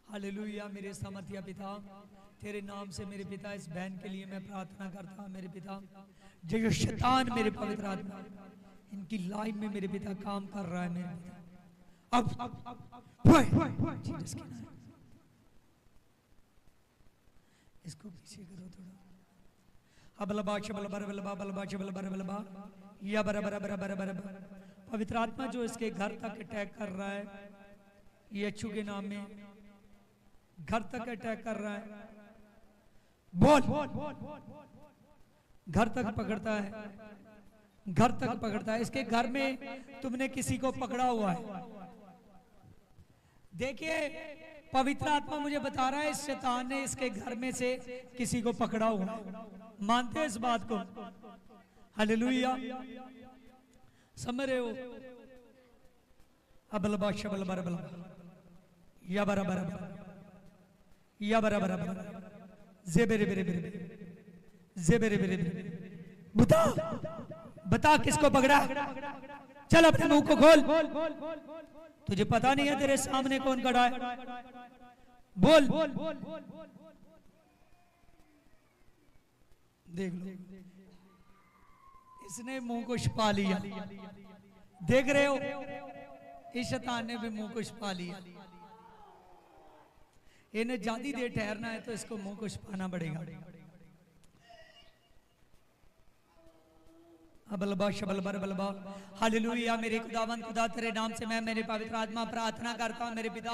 Hallelujah. मेरे सामर्थ्य पिता, तेरे नाम से मेरे पिता इस बहन के लिए मैं प्रार्थना करता हूँ मेरे पिता। जो शैतान मेरे पवित्र आत्मा इनकी लाइफ में मेरे पिता काम कर रहा है मेरे पिता, अब इसको पीछे करो थोड़ा। या पवित्र आत्मा जो इसके घर तक अटैक कर रहा है, यीशु के नाम में घर तक अटैक कर रहा है, बोल घर तक पकड़ता है, घर तक पकड़ता है। इसके घर में तुमने किसी को पकड़ा हुआ है। देखिए पवित्र आत्मा मुझे बता रहा है इस शैतान ने इसके घर में से किसी को पकड़ा हुआ है। मानते हो इस बात को? हालेलुया। समझ रहे हो? अबलबा शबल बरबल या बराबर या बराबर जेबेरे बेरे बेरे जेबेरे बेरे बेरे। बता बता किसको पकड़ा? चल अपने मुंह को खोल। तुझे पता नहीं है तेरे सामने कौन खड़ा है? बोल। देख लो इसने मुंह को छिपा लिया। देख रहे हो इस शैतान ने भी मुंह को छिपा लिया। इन्हें ज्यादा देर ठहरना है तो इसको मुंह को छिपाना पड़ेगा। हालेलुया। मेरे खुदावंद खुदा तेरे नाम से मैं मेरे पवित्र आत्मा प्रार्थना करता हूँ मेरे पिता।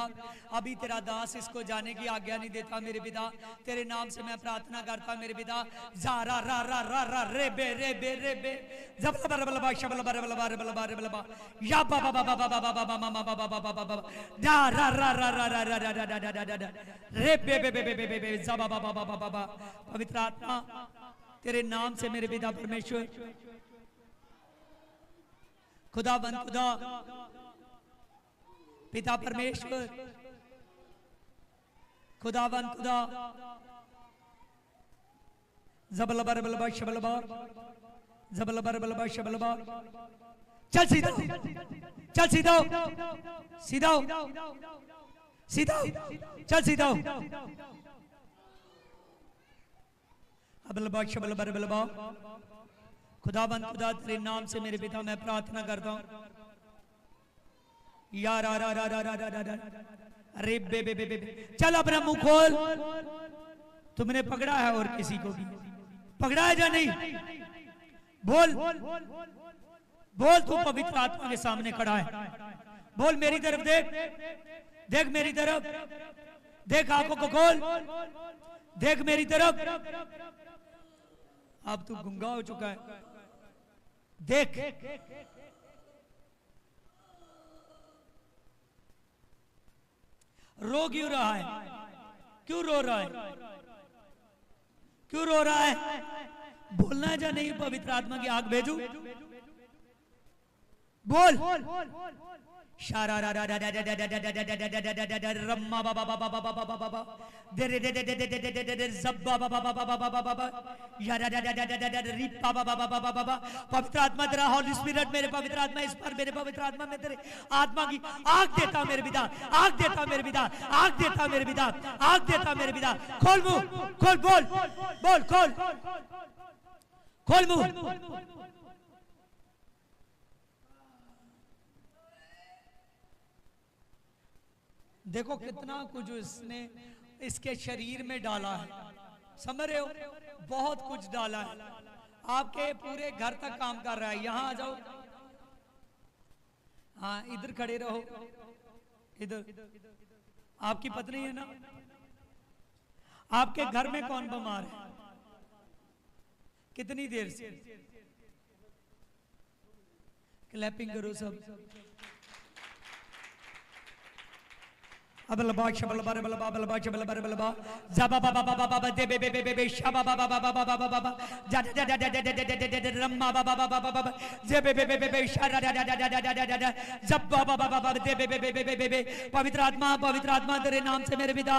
अभी तेरा दास इसको जाने की आज्ञा नहीं देता मेरे पिता। तेरे नाम से मैं प्रार्थना करता हूँ मेरे पिता। ज़ारा रा रा रा रा रे बे रे बे रे बे जब बर बल बा शबल बर बल बर बल बर बल बा या बा बा बा बा बा बा बा बा बा बा बा बा बा रा रा रा रा रा रा रा रा रा रा रे बे बे बे बे बे बे जा बा बा बा बा बा बा। पवित्र आत्मा तेरे नाम से मेरे पिता परमेश्वर खुदाबंद खुदा पिता परमेश्वर खुदाबंद खुदा जबल बर बल बा शबल बा जबल बर बल बा शबल बा। चल सीधा चल सीधा सीधा सीधा चल सीधा। अबल बा शबल बर बल बा। खुदाबंद खुदा तेरे नाम से मेरे पिता मैं प्रार्थना करता हूँ। या रा रा रा रा रा रा रा अरे बे बे बे बे। चल अपना मुंह खोल। तुमने पकड़ा है और किसी को भी पकड़ा है या नहीं? बोल बोल। तू पवित्र आत्मा के सामने खड़ा है। बोल मेरी तरफ देख, देख मेरी तरफ देख, आंखों को खोल, देख मेरी तरफ। अब तू गुंगा हो चुका है। देख रो क्यों रहा है? क्यों रो रहा है? क्यों रो रहा है? बोलना है या नहीं? पवित्र आत्मा की आग भेजू? बोल। शारा रा रा रा रा रा रा रम्मा बाबा बाबा बाबा बाबा बाबा दे दे दे दे दे दे दे दे दे जब्बा बाबा बाबा बाबा बाबा या रा रा रा रा रा रा रिप्पा बाबा बाबा बाबा। पवित्र आत्मा तेरा होली स्पिरिट मेरे पवित्र आत्मा इस पर मेरे पवित्र आत्मा में तेरे आत्मा की आग देता मेरे पिता, आग देता मेरे पिता, आग देता मेरे पिता, आग देता मेरे पिता। खोल मुंह खोल। बोल बोल खोल खोल मुंह। देखो कितना कुछ इसने इसके शरीर में डाला है। समझ रहे हो? बहुत कुछ डाला है। आपके पूरे घर तक काम कर रहा है। यहां आ जाओ। हाँ इधर खड़े रहो। इधर आपकी पत्नी है ना? आपके घर में कौन बीमार है? कितनी देर से? क्लैपिंग करो सब। अबल बा शबल बर बल बा बल बा शबल बर बल बा जबा बा बा बा बा दे बे बे बे बे शबा बा बा बा बा बा बा बा जा जा जा जा रम्मा बा बा बा बा बा जे बे बे बे बे शरा जा जा जा जा जा जब बा बा बा बा दे बे बे बे बे बे। पवित्र आत्मा तेरे नाम से मेरे पिता।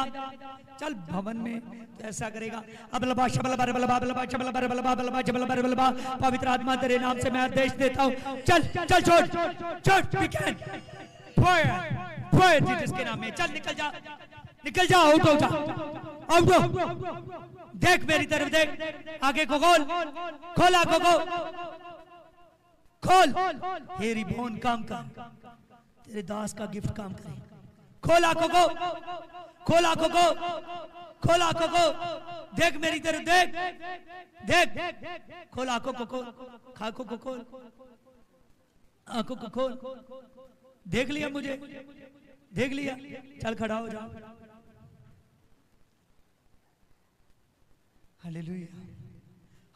चल भवन में तो ऐसा करेगा। अबल बा शबल बर बल बा बल बा शबल बर बल बा बल बा शबल बर बल बा। पवित्र आत्मा तेरे नाम से मैं आदेश देता हूँ। चल चल छोड़ छोड़ we can fire fire Jesus के नाम में। चल निकल जा निकल जा, आउट हो जा, आउट हो। देख मेरी तरफ देख, आगे को खोल, खोल आंखों को, खोल। हेरी बोन काम कर, तेरे दास का गिफ्ट काम करे। खोल आंखों को, खोल आंखों को, खोल आंखों को, देख मेरी तरफ देख, देख, खोल आंखों को, खोल आंखों को, खोल आंखों को, खोल। देख लिया मुझे, देख लिया, चल खड़ा हो जा। Hallelujah,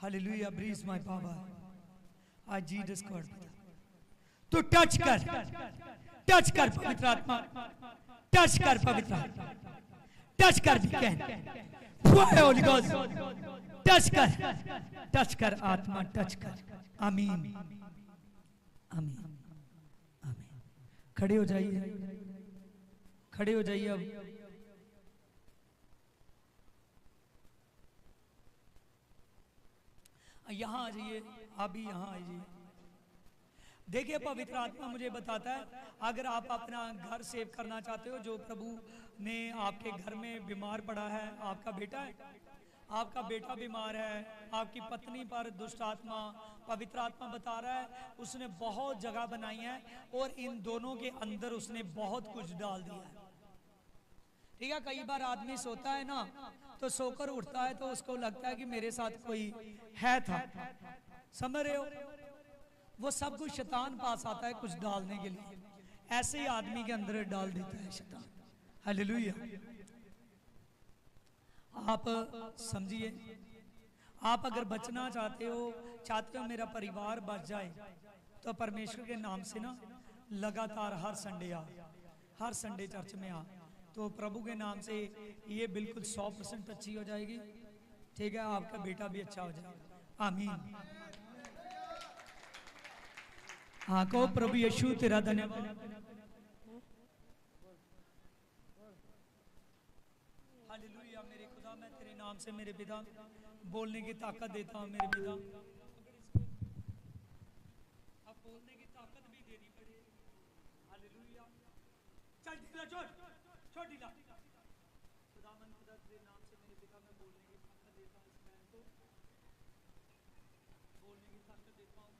hallelujah, breeze my power, I Jesus God. तू टच कर, टच कर पवित्र आत्मा, टच कर पवित्र आत्मा, टच कर होली गॉड, टच कर, टच कर आत्मा, टच कर। आमीन, आमीन, आमीन। खड़े हो जाइए, खड़े हो जाइए। अब यहां आ जाइए, आप भी यहां आइए। देखिए पवित्र आत्मा मुझे बताता है, अगर आप अपना घर सेव करना चाहते हो, जो प्रभु ने आपके घर में बीमार पड़ा है, आपका बेटा है, आपका बेटा बीमार है, आपकी पत्नी पर दुष्ट आत्मा, पवित्र आत्मा बता रहा है उसने बहुत जगह बनाई है और इन दोनों के अंदर उसने बहुत कुछ डाल दिया है। ठीक है, कई बार आदमी सोता है ना, तो सोकर उठता है तो उसको लगता है कि मेरे साथ कोई है था, समझ रहे हो? वो सब कुछ शैतान पास आता है कुछ डालने के लिए, ऐसे ही आदमी के अंदर डाल देता है शैतान। हालेलुया। आप समझिए, आप अगर बचना चाहते हो मेरा परिवार बच जाए, तो परमेश्वर के नाम से ना लगातार हर संडे आ, हर संडे चर्च में आ, तो प्रभु के नाम से ये बिल्कुल 100% अच्छी हो जाएगी। ठीक है, आपका बेटा भी अच्छा हो जाएगा। आमीन। हाँ कहो, प्रभु यीशु तेरा धन्यवाद। हालेलुया। मेरे खुदा, मैं तेरे नाम से मेरे पिता बोलने की ताकत देता हूँ। मेरे पिता अब बोलने की ताकत भी देनी पड़े। हालेलुया। चल ढीला, छोड़ ढीला। खुदावन खुदा तेरे नाम से मेरे पिता मैं बोलने की ताकत देता हूँ, इस बहन को बोलने की ताकत देता हूँ।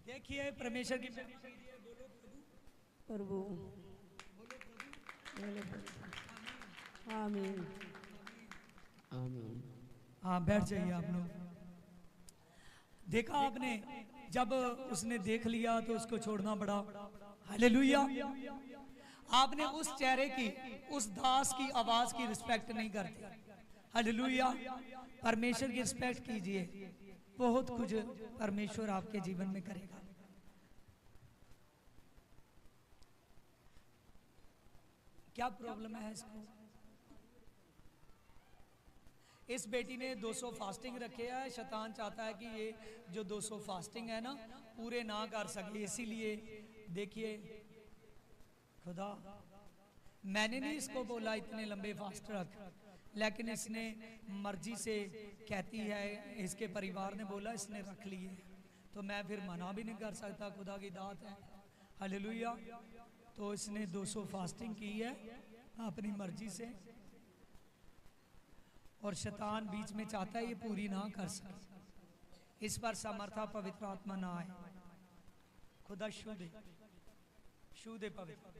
देखिए परमेश्वर की प्रभु, आमीन, आमीन। हाँ बैठ जाइए आप लोग। देखा आपने, जब उसने देख लिया तो उसको छोड़ना पड़ा। हालेलुया। आपने उस चेहरे की, उस दास की आवाज की रिस्पेक्ट नहीं करते। हालेलुया। परमेश्वर की रिस्पेक्ट कीजिए, बहुत कुछ परमेश्वर आपके जीवन में करेगा। क्या प्रॉब्लम है इसको? इस बेटी ने 200 फास्टिंग रखे है। शैतान चाहता है कि ये जो 200 फास्टिंग है ना पूरे ना कर सके, इसीलिए देखिए खुदा, मैंने नहीं इसको बोला इतने लंबे फास्ट रख, लेकिन इसने मर्जी से कहती है, इसके परिवार ने बोला इसने रख लिए, तो मैं फिर मना भी नहीं कर सकता, खुदा की दात है। हालेलुया। तो इसने 200 फास्टिंग की है अपनी मर्जी से, और शैतान बीच में चाहता है ये पूरी ना कर सके, इस पर समर्था पवित्र आत्मा ना आए। खुदा छू दे पवित्र,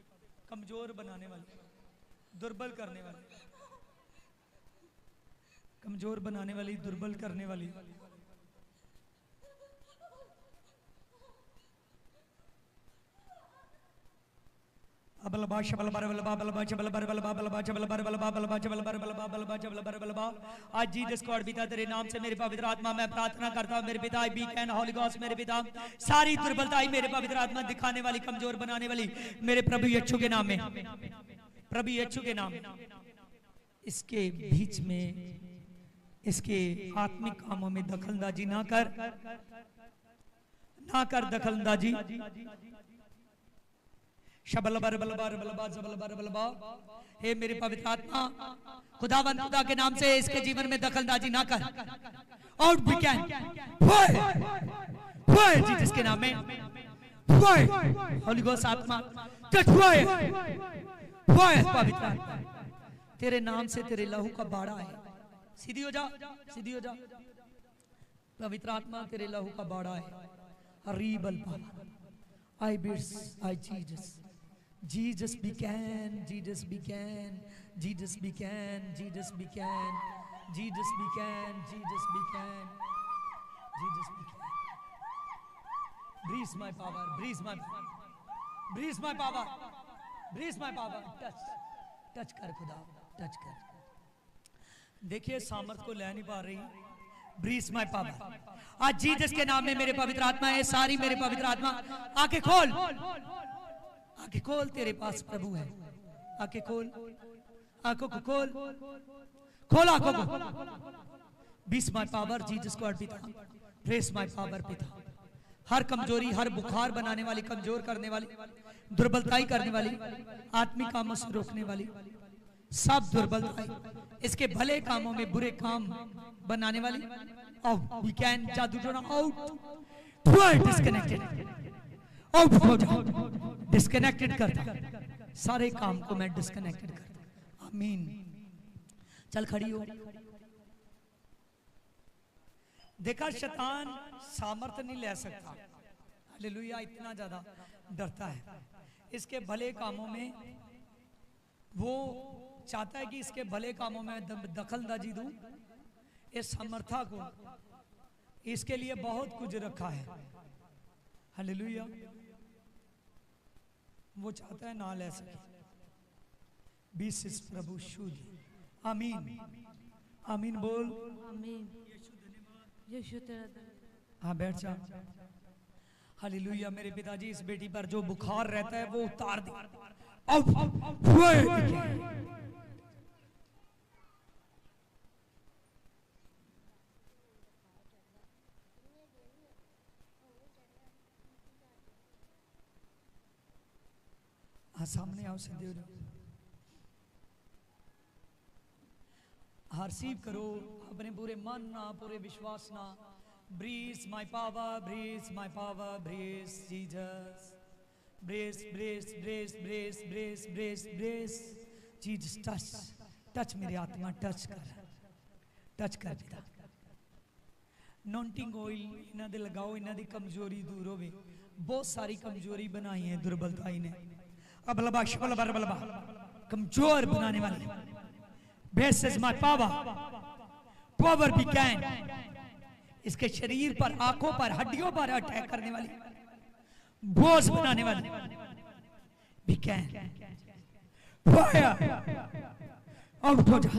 कमजोर बनाने वाले, दुर्बल करने वाली, कमजोर बनाने वाली, दुर्बल करने वाली, आज जीसस गॉड पिता तेरे नाम से मेरे पवित्र आत्मा मैं प्रार्थना करता हूँ मेरे पिता, बी कैन होली गॉस्ट मेरे पिता, सारी दुर्बलताई मेरे पवित्र आत्मा दिखाने वाली, कमजोर बनाने वाली, मेरे प्रभु यीशु के नाम में, प्रभु यीशु के नाम, इसके बीच में इसके आत्मिक कामों में दखलंदाजी ना कर दखलंदाजी। शबल बर बल बर बल बा जबल बर बल बा। हे मेरे पवित्र आत्मा, खुदावंद खुदा के नाम से इसके जीवन में दखलंदाजी ना कर। Out we can fire Jesus के नाम में फायर। होली गोस्ट आत्मा कट फायर फायर। पवित्र आत्मा तेरे नाम से तेरे लहू का बाड़ा है। सीधी हो जा, सीधी हो जा। पवित्र आत्मा तेरे लहू का बाड़ा है। रीबल आई बिट्स आई Jesus Jesus began, Jesus began, Jesus began, Jesus began, Jesus began, Jesus began, Jesus began. Breathe my power, breathe my power, breathe my power, breathe my power. Touch कर खुदा, touch कर। देखिए सामर्थ को ले नहीं पा रही। Breathe my power। आज जीसस के नाम में मेरे पवित्र आत्मा है, सारी मेरे पवित्र आत्मा आंखें खोल, आंखें खोल, तेरे पास प्रभु है। आंखें खोल, आंखों को खोल, खोल आंखों को। बीस माय पावर जीसस को पिता, प्रेस माय पावर पिता। हर कमजोरी, हर बुखार बनाने वाली, कमजोर करने वाली, दुर्बलताई करने वाली, आत्मिक कामों से रोकने वाली सब दुर्बलताई, इसके भले कामों में बुरे काम बनाने वाली, आउट वी कैन। जादू टोना आउट, डिस्कनेक्टेड, आउट हो जाओ, डिस्कनेक्टेड करता सारे काम को मैं डिस्कनेक्टेड करता। आमीन। चल खड़ी हो। देखा शैतान सामर्थ नहीं ले सकता। हालेलुया। इतना ज्यादा डरता है इसके भले कामों में। वो चाहता है कि इसके भले कामों में दखलंदाजी दूं। इस समर्था को इसके लिए बहुत कुछ रखा है। हालेलुया। वो चाहता है ना ले सके। बीस इस प्रभु शुद्ध। आमीन, आमीन बोल। आमीन। यीशु तेरा हाँ बैठ जा। हालेलुया। मेरे पिताजी इस बेटी पर जो बुखार रहता है वो उतार दे। हाँ सामने आओ, सीधे हो जाओ। रिसीव करो अपने पूरे मन ना, पूरे विश्वास ना। Breeze my power, breeze my power, breeze Jesus, brace brace brace brace brace brace brace Jesus. Touch touch मेरी आत्मा, टच कर पिता। नॉन्टिंग ऑयल इन्हां दे लगाओ, इन्हां दी कमजोरी दूर होवे। बहुत सारी कमजोरी बनाई है दुर्बलताई ने। अबलबा शबलबर बलबा कमजोर बनाने वाले। Brace is my power, power be can. इसके शरीर पर, आंखों पर, हड्डियों पर अटैक करने वाली, बोझ बनाने वाली बी कैन। फायर आउट हो जा।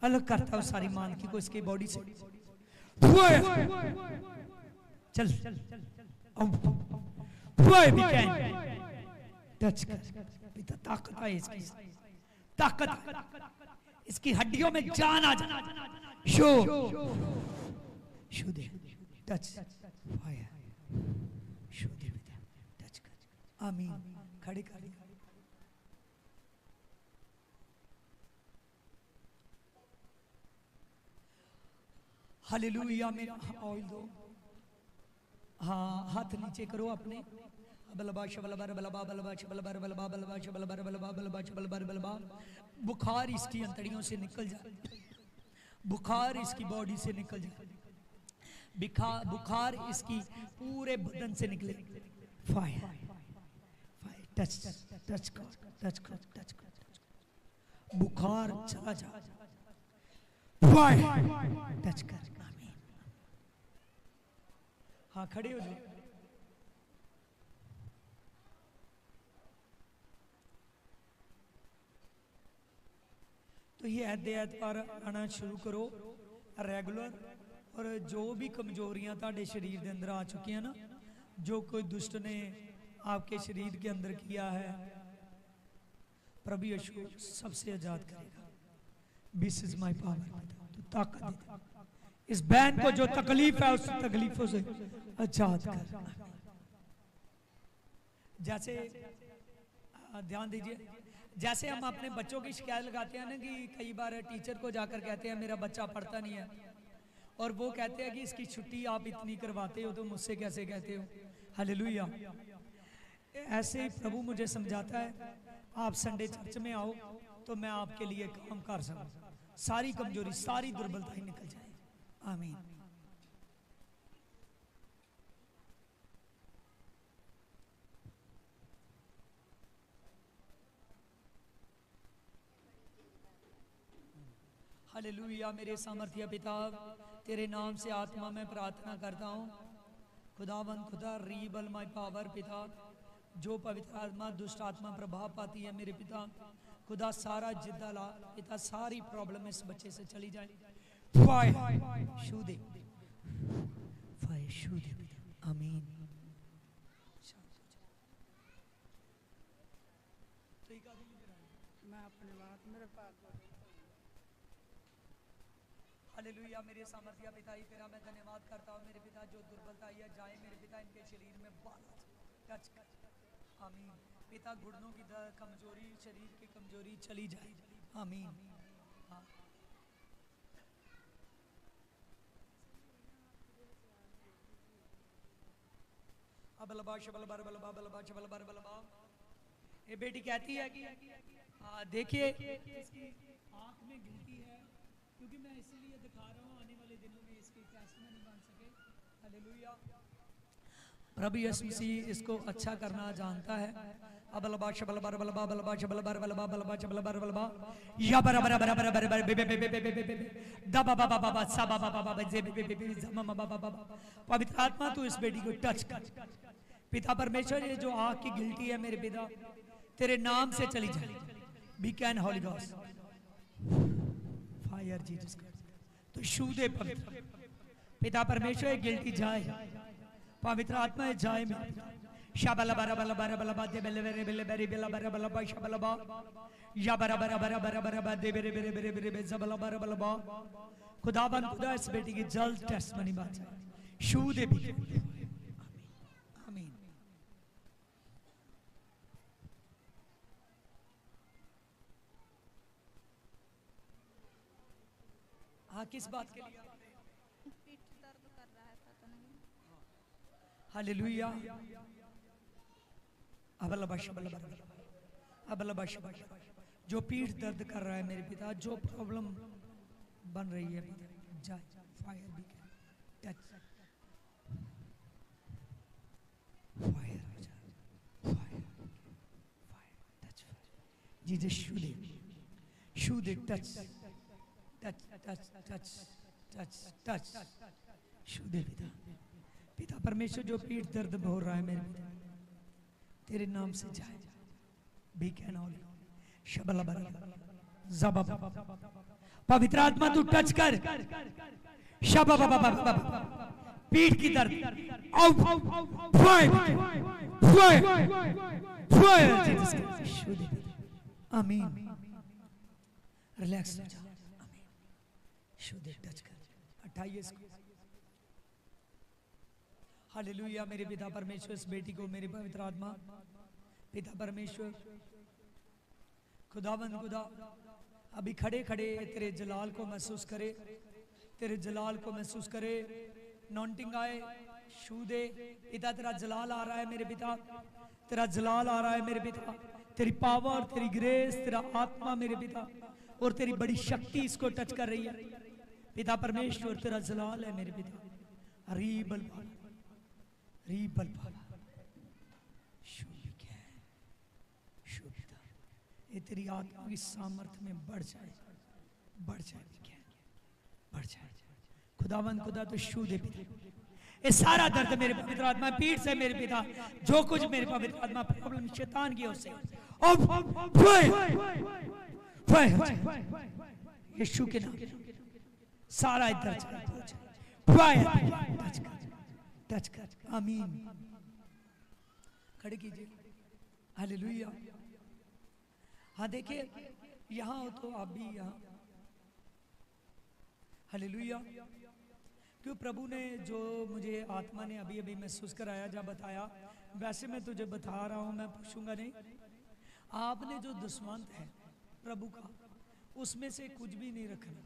अलग करता हूं सारी मानकी को इसकी बॉडी से। फायर चल out. Fire B can. Touch कर पिता। ताकत है इसकी, ताकत इसकी हड्डियों में जान आ जा। शो शो दे। टच फायर शो दे पिता। टच कर। आमीन। खड़े कर। हालेलुया। मेरा ऑयल दो। हाँ हाथ नीचे करो अपने। बुखार इसकी अंतड़ियों से निकल जाए, बुखार इसकी बॉडी से निकल जाए, बुखार इसकी पूरे बदन से निकले। फायर फायर टच टच कर, टच कर, टच कर। बुखार चला जा। फायर टच कर। आमीन। हाँ खड़े हो जाओ। तो ये एहतियात पर आना शुरू करो रेगुलर। और जो भी कमजोरियां ताड़े शरीर के अंदर आ चुकी हैं ना, जो कोई दुष्ट ने आपके शरीर के अंदर किया है, प्रभु यीशु सबसे आजाद करेगा। This is my power. तो ताकत दे इस बहन को, जो तकलीफ है उस तकलीफों से आजाद कर। जैसे ध्यान दीजिए, जैसे हम अपने बच्चों की शिकायत लगाते हैं ना कि कई बार टीचर को जाकर कहते हैं मेरा बच्चा पढ़ता नहीं है, और वो कहते हैं कि इसकी छुट्टी आप इतनी करवाते हो तो मुझसे कैसे कहते हो। हालेलुया। ऐसे ही प्रभु मुझे समझाता है, आप संडे चर्च में आओ तो मैं आपके लिए काम कर सकूं, सारी कमजोरी सारी दुर्बलताएं निकल जाए। आमीन। हालेलुया। मेरे सामर्थ्य पिता, तेरे नाम से आत्मा में प्रार्थना करता हूँ, खुदावंद खुदा रीबल माय पावर पिता, जो पवित्र आत्मा दुष्ट आत्मा प्रभाव पाती है मेरे पिता, खुदा सारा जिद्दा ला पिता, सारी प्रॉब्लम इस बच्चे से चली जाए। छू दे, छू दे पिता। आमीन। मैं अपने बात मेरे पास हालेलुया। मेरे सामर्थ्य पिता ही तेरा मैं धन्यवाद करता हूँ मेरे पिता, जो दुर्बलता या जाए मेरे पिता इनके शरीर में बाला टच कर। आमीन पिता, घुटनों की कमजोरी, शरीर की कमजोरी चली जाए। आमीन। हाँ। अबलबा शबलबर बलबा बलबा शबलबर बलबा। ये बेटी कहती है कि देखिए इसकी आंख में गिल्टी है, क्योंकि मैं इसलिए दिखा रहा हूँ, आने वाले दिनों में इसकी टेस्टमनी बन सके। हालेलुया। प्रभु यीशु मसीह इसको अच्छा करना जानता है। अबलबा शबलबर बलबा बलबा शबलबर बलबा बलबा शबलबर बलबा या बराबर बराबर बराबर बे बे बे बे बे बे बे दबा बाबा बाबा सबा बाबा बाबा जे बे बे बे जमा बाबा बाबा। पवित्र आत्मा तू इस बेटी को टच कर पिता परमेश्वर, ये जो आँख की गिल्टी है मेरे पिता तेरे नाम से चली जाए। Be can holy ghost fire Jesus तो छू दे पवित्र पिता परमेश्वर, ये गिल्टी जाए, पवित्र आत्मा जाए में शाबला बरा बला बरा बला बादे बेले बेरे बेले बेरे बेला बरा बला बा शाबला बा या बरा बरा बरा बरा बरा बादे बेरे बेरे बेरे बेरे बे जबला बरा बला बा। खुदाबंद खुदा इस बेटी की जल्द टेस्टमनी बात जाए, छू दे भी। आमीन। हाँ, किस बात के लिए? पीठ दर्द कर रहा है, पता नहीं। हालेलुया। जो पीठ दर्द कर रहा है मेरे पिता, जो प्रॉब्लम बन रही है जाए, फायर भी टच, फायर हो जाए, फायर टच, जीसस छू दे, छू दे, touch touch touch touch touch touch, छू दे पिता। पिता परमेश्वर, जो पीठ दर्द हो रहा है मेरे पिता तेरे नाम से जाए, बी कैन ऑल शबला जब पवित्र आत्मा तू टच कर शबा पीठ की दर्द आमीन। रिलैक्स हो जाओ। आमीन। शुद्ध टच कर, हटाइए इसको। हालेलुया। मेरे पिता परमेश्वर, इस बेटी को मेरे पवित्र आत्मा पिता परमेश्वर खुदावंद खुदा अभी खड़े खड़े तेरे जलाल को महसूस करे, तेरे जलाल को महसूस करे। नॉन्टिंग आए, छू दे पिता, तेरा जलाल आ रहा है मेरे पिता, तेरा जलाल आ रहा है मेरे पिता, तेरी पावर, तेरी ग्रेस, तेरा आत्मा मेरे पिता, और तेरी बड़ी शक्ति इसको टच कर रही है पिता परमेश्वर। तेरा जलाल है मेरे पिता। रीबल रीबल ये तेरी आत्मा की सामर्थ्य में बढ़ जाए, बढ़ जाए, बढ़ जाए। खुदावंद खुदा तो छू दे पिता, ये सारा दर्द मेरे पवित्र आत्मा पीठ से मेरे पिता, जो कुछ मेरे पवित्र आत्मा प्रॉब्लम शैतान की ओर से यीशु के नाम सारा दर्द टच कर, टच कर। आमीन। खड़े कीजिए। हालेलुया। हाँ, देखिए यहाँ हो तो आप भी यहाँ। हालेलुया। क्यों प्रभु ने जो मुझे आत्मा ने अभी अभी महसूस कराया, जब बताया, वैसे मैं तुझे बता रहा हूँ, मैं पूछूंगा नहीं। आपने जो दसवंत है प्रभु का, उसमें से कुछ भी नहीं रखना,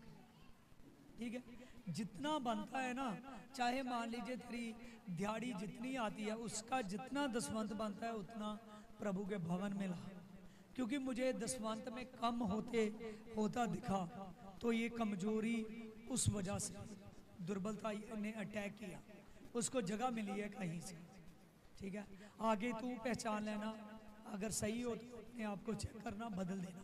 ठीक है? जितना बनता है ना, चाहे मान लीजिए तेरी दिहाड़ी जितनी आती है, उसका जितना दसवंत बनता है उतना प्रभु के भवन में ला। क्योंकि मुझे दसवंत में कम होता दिखा, तो ये कमजोरी उस वजह से, दुर्बलता ने अटैक किया, उसको जगह मिली है कहीं से, ठीक है? आगे तू पहचान लेना, अगर सही हो तो अपने आप को चेक करना, बदल देना,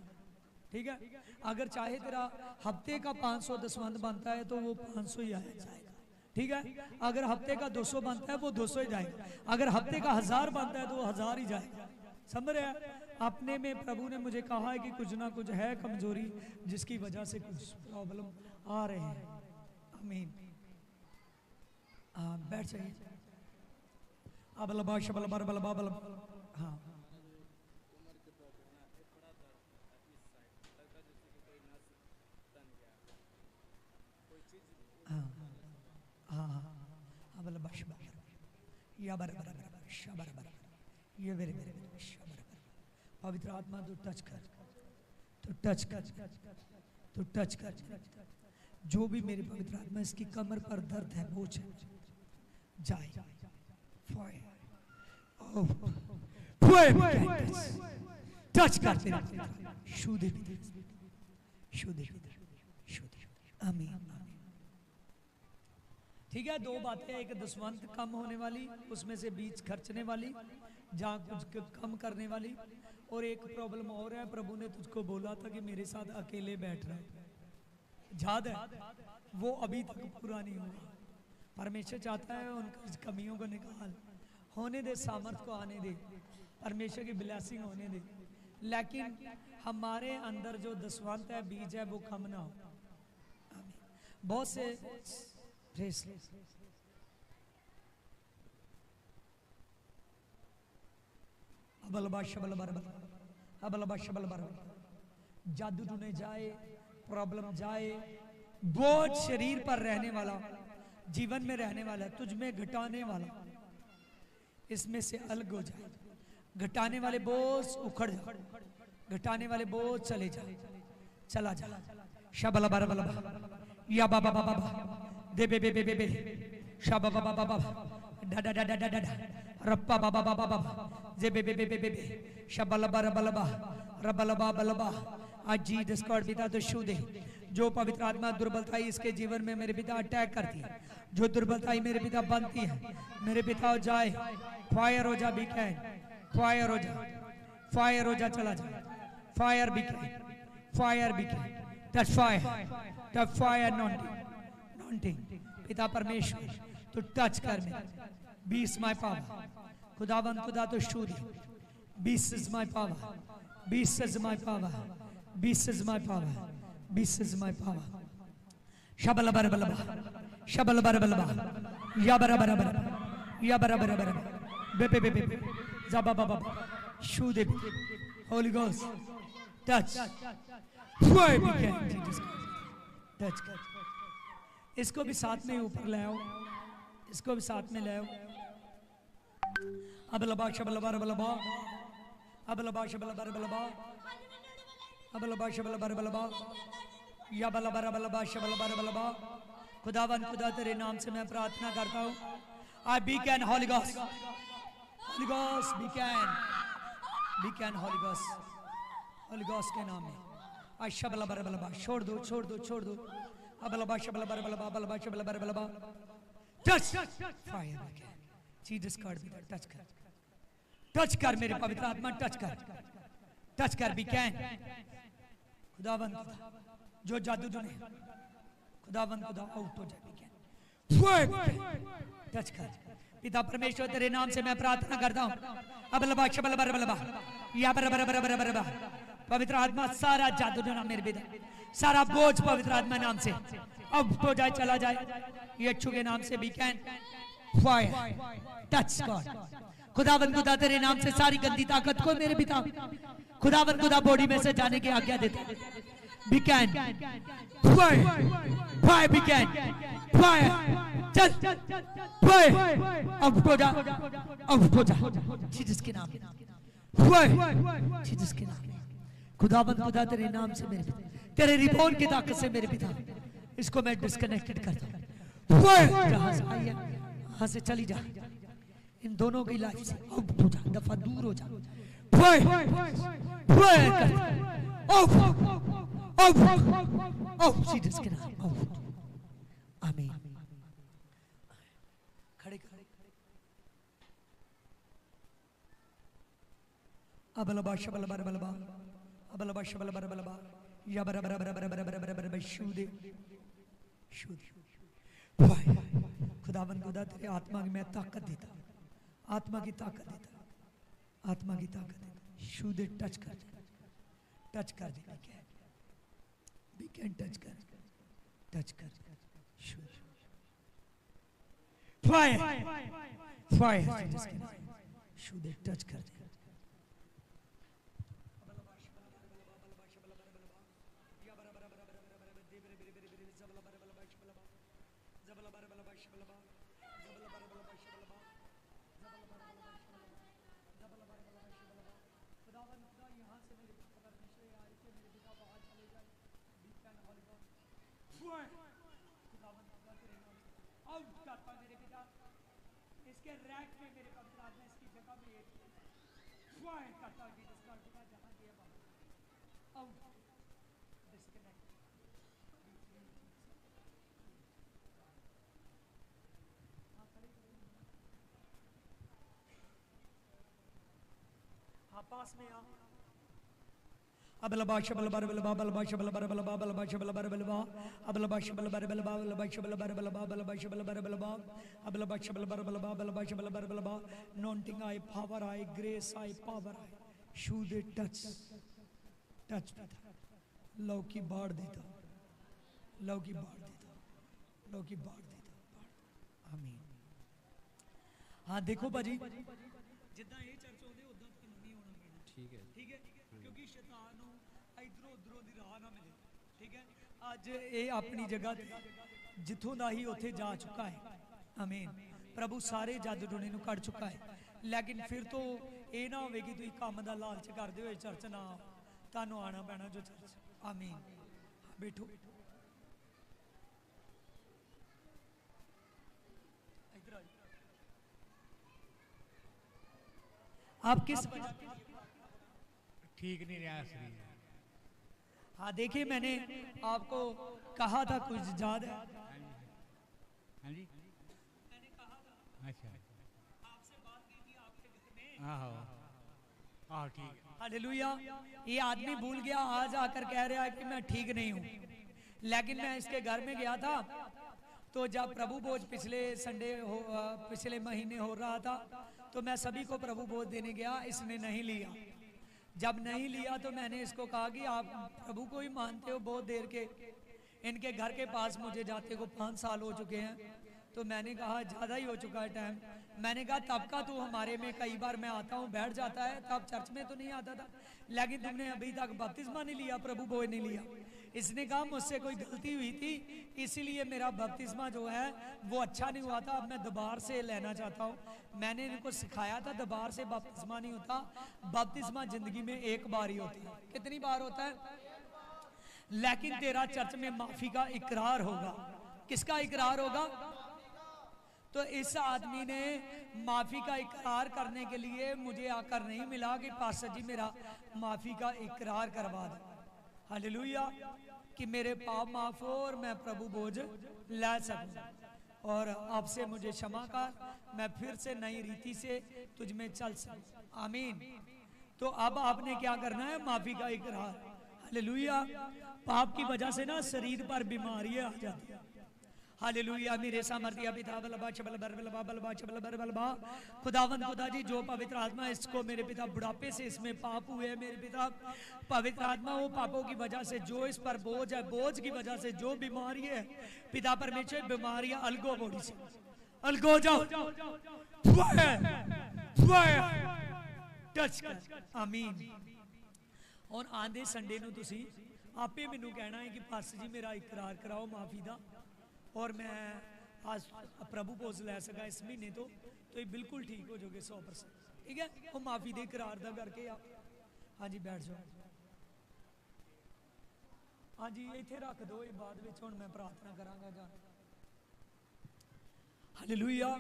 ठीक है? अगर चाहे तेरा हफ्ते का 500 दसवंत बनता है तो वो 500 ही आया जाएगा, ठीक है? अगर हफ्ते का 200 बनता है वो 200 ही जाएगा, अगर हफ्ते का 1000 बनता है तो वो 1000 ही जाएगा। समझ रहे हैं? अपने में प्रभु ने मुझे कहा है कि कुछ ना कुछ है कमजोरी, जिसकी वजह से कुछ प्रॉब्लम आ रहे हैं। आमीन। बैठ जाइए। हाँ, पवित्र आत्मा तू टच कर, तू टच कर, तू टच कर। जो भी मेरी पवित्र आत्मा, इसकी कमर पर दर्द है, बोझ है, जाए, टच कर मेरा, छू दे, छू दे, छू दे। आमीन। ठीक है, दो बातें, एक दसवंत कम होने वाली, उसमें से बीच खर्चने वाली, जहाँ कुछ कम करने वाली, और एक प्रॉब्लम और है, प्रभु ने तुझको बोला था कि मेरे साथ अकेले बैठ रहे, याद है? वो अभी तक पूरा नहीं हुआ। परमेश्वर चाहता है उन कमियों को निकाल, होने दे, सामर्थ को आने दे, परमेश्वर की ब्लेसिंग होने दे, लेकिन हमारे अंदर जो दसवंत है, बीज है, वो कम ना हो। बहुत से जादू टूने जाए, प्रॉब्लम जाए, बोझ शरीर पर रहने वाला, जीवन में रहने वाला, तुझ में घटाने वाला, इसमें से अलग हो जाए। घटाने वाले बोझ उखड़ जाए, घटाने वाले बोझ चले जाए, चला जा। शबला बारा बला या बाबा बाबा दे बे बे बे बे बे शबा बाबा बाबा डा डा डा डा डा डा रप्पा बाबा बाबा बाबा जे बे बे बे बे बे शबला बारा बला बा रबला बा बला बा। आज जी डिस्कॉर्ड पिता तो छू दे, जो पवित्र आत्मा दुर्बलताई इसके जीवन में मेरे पिता अटैक करती है, जो दुर्बलताई मेरे पिता बनती है, मेरे पिता हो जाए, फायर हो जा, बीकैन फायर हो जा, फायर हो जा, चला जा, fire beacon, fire beacon, touch fire, touch fire, anointing. पिता परमेश्वर तो टच कर में, 20 माय पावर, खुदावंद खुदा तो छू दे, 20 is my power, 20 is my power, 20 is my power, 20 is my power. शबल बर बलबा, शबल बर बलबा, या बर बर बर, या बर बर बर, बे बे बे बे, जबा बाबा, छू दे, holy ghost touch, fire begin, Jesus touch कर। इसको भी साथ में ऊपर ले आओ, इसको भी साथ में ले आओ। अब लबा शबल बर बलबा, अब लबा शबल बर बलबा, अब लबा शबल बर बलबा, या बला बर बलबा शबल बर बलबा। खुदावन खुदा तेरे नाम से मैं प्रार्थना करता हूँ, I beacon holy ghost, holy ghost beacon, beacon holy ghost, holy ghost के नाम में आई शबल बर बलबा। छोड़ दो, छोड़ दो, छोड़ दो। अब लबा शबल बर बलबा, बलबा शबल बर बलबा, टच फायर बीकैन, जीसस गॉड भी टच कर, टच कर मेरे पवित्र आत्मा, टच कर, टच कर बीकैन। खुदावन खुदा जो जादू ने, खुदावन खुदा आउट हो जाए, बीकैन टच कर। पिता परमेश्वर तेरे नाम से मैं प्रार्थना करता हूँ, अब लबा शबल बर बलबा, या बर बर बर बर बर, पवित्र आत्मा सारा जादू टोना मेरे पिता, सारा बोझ पवित्र आत्मा नाम से अब हो जाए, चला जाए, यीशु के नाम से बीकैन फायर टच गॉड। खुदावन खुदा तेरे नाम से सारी गंदी ताकत को मेरे पिता, खुदावन खुदा बॉडी में से जाने की आज्ञा देता है, बीकैन फायर, फायर बीकैन चल अब हो जा, अब हो जा जीसस के नाम, जीसस के नाम। खुदाबंद खुदा तेरे नाम से मेरे पिता, तेरे रिबोन की ताकत से मेरे पिता, इसको मैं डिस्कनेक्टेड करता हूँ। जहां से आई है वहां से चली जा, इन दोनों की लाइफ से अब हो जा, दफा दूर हो जा। जीसस के नाम, आमीन। खड़े खड़े अबलबा शबलबा बलबा अबलबा शबलबा बलबा या बरा बरा बरा बरा बरा बरा बरा शूदे शूदे। खुदावन खुदा तेरे आत्मा की मैं ताकत देता, आत्मा की ताकत देता, आत्मा की ताकत देता। शूदे टच कर दे, टच कर दे, वी कैन टच कर, टच कर शूदे। फायर फायर शूदे टच कर दे। इसके रैक में मेरे पवित्र आत्मा इसकी जगह में फायर करता हूं जीसस का खुदा जहां दिया बाबा आउट डिस्कनेक्ट। हाँ पास में आ अबलबा शबलबर बलबा बलबा शबलबर बलबा बलबा शबलबर बलबा अबलबा शबलबर बलबा बलबा शबलबर बलबा बलबा शबलबर बलबा अबलबा शबलबर बलबा बलबा शबलबर बलबा। नॉन्टिंग आई, पावर आई, ग्रेस आई, पावर आई, शूद टच टच लव की बाढ़ देता, लव की बाढ़ देता, लव की बाढ़ देता। आमीन। हाँ देखो भाजी जितना ये चर्च होते उदा तो नहीं होना पड़ना। ठीक है, ठीक है, क्योंकि शैतान इधरों उधरों दी राह ना मिले। ठीक है, आज ये अपनी जगह जिथों दा ही उथे जा चुका है। आमीन। प्रभु सारे जज डुने नु कट चुका है, लेकिन फिर तो ये ना होवे कि तुसी काम दा लालच करदे होए चर्च ना आओ, तानू आना पैना जो चर्च। आमीन। बैठो इधर आओ। आप किस ठीक नहीं रहा शरीर। हाँ देखिए मैंने आपको कहा था कुछ याद है? हाँ जी, अच्छा आपसे बात की थी आपके घर में। आहो आहो ठीक है। हालेलुया। ये आदमी भूल गया, आज आकर कह रहा है कि मैं ठीक नहीं हूँ, लेकिन मैं इसके घर में गया था तो जब प्रभु भोज पिछले संडे पिछले महीने हो रहा था तो मैं सभी को प्रभु भोज देने गया, इसने नहीं लिया। जब नहीं लिया तो मैंने इसको कहा कि आप प्रभु को ही मानते हो बहुत देर के, इनके घर के पास मुझे जाते को 5 साल हो चुके हैं। तो मैंने कहा ज़्यादा ही हो चुका है टाइम। मैंने कहा तब का तू हमारे में कई बार मैं आता हूँ बैठ जाता है, तब चर्च में तो नहीं आता था, लेकिन तुमने अभी तक बपतिस्मा नहीं लिया, प्रभु भोज नहीं लिया। इसने कहा मुझसे कोई गलती हुई थी इसीलिए मेरा बपतिस्मा जो है वो अच्छा नहीं हुआ था, अब मैं दोबारा से लेना चाहता हूँ। मैंने इनको सिखाया था दोबारा से बपतिस्मा नहीं होता, बपतिस्मा जिंदगी में एक बार ही होता है। कितनी बार होता है? लेकिन तेरा चर्च में माफी का इकरार होगा। किसका इकरार होगा? तो इस आदमी ने माफी का इकरार करने के लिए मुझे आकर नहीं मिला कि पास्टर जी मेरा माफी का इकरार करवा दो। हालेलुया, कि मेरे पाप माफ हो और मैं प्रभु भोज ला सकूं और आपसे मुझे क्षमा कर, मैं फिर से नई रीति से तुझ में चल सकूं। आमीन। तो अब आपने क्या करना है? माफी का इकरार। हालेलुया। पाप की वजह से ना शरीर पर बीमारियां आ जाती है। हालेलुया। मेरे सामर्थ्य पिता बलबा चबल बलबा बलबा चबल बलबा। खुदावंद खुदा जी जो पवित्र आत्मा इसको मेरे पिता बुढ़ापे से इसमें पाप हुए हैं मेरे पिता, पवित्र आत्मा वो पापों की वजह से जो इस पर बोझ है, बोझ की वजह से जो बीमारी है पिता परमेश्वर, बीमारियां अलगो बॉडी से अलगो जाओ, टच कर। आमीन। और आंधे संडे नु तुसी आपे मैनू कहना है कि पास्टर जी मेरा इकरार कराओ माफी दा, और मैं आज प्रभु पोज लै सका इस महीने तो ये बिल्कुल ठीक हो जाओगे 100%। ठीक है, वो माफी दे करार दा करके हाँ जी बैठ जाओ। हाँ जी इत्थे रख दो, ये बाद में हुण मैं प्रार्थना करांगा जान। हालेलुया।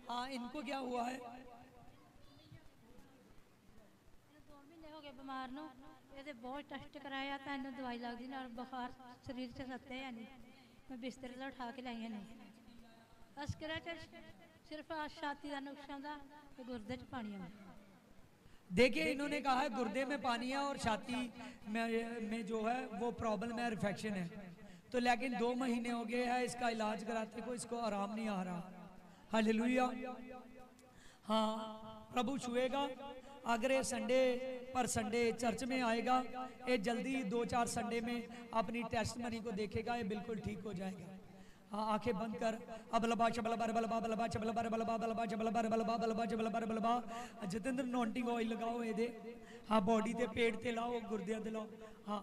हाँ इनको क्या हुआ है? 2 महीने हो गए बीमार नु, ये बहुत टेस्ट कराया तो इन्हें दवाई लगती ना बुखार शरीर से सत्ते है नहीं, मैं बिस्तर से उठा के लाई नहीं। अस्करा सिर्फ छाती का नुकसान था, गुर्दे च पानी आ। देखिए इन्होंने कहा है गुर्दे में पानी है और छाती में जो है वो प्रॉब्लम है, इन्फेक्शन है। तो लेकिन 2 महीने हो गए हैं इसका इलाज कराते को, इसको आराम नहीं आ रहा। हालेलुया। हाँ प्रभु छुएगा। अगर ये संडे पर संडे चर्च में आएगा, ये जल्दी 2-4 संडे में अपनी टेस्ट मनी को देखेगा, ये बिल्कुल ठीक हो जाएगा। हाँ आंखें बंद कर। अब लबा शबला बर बलबा बलबा शबला बर बलबा बलबा शबला बर बलबा बलबा शबला बर बलबा। जितेंद्र नॉन्टिंग ऑयल लगाओ ये दे। हाँ बॉडी ते पेट ते लाओ, गुर्दियां ते लाओ। हाँ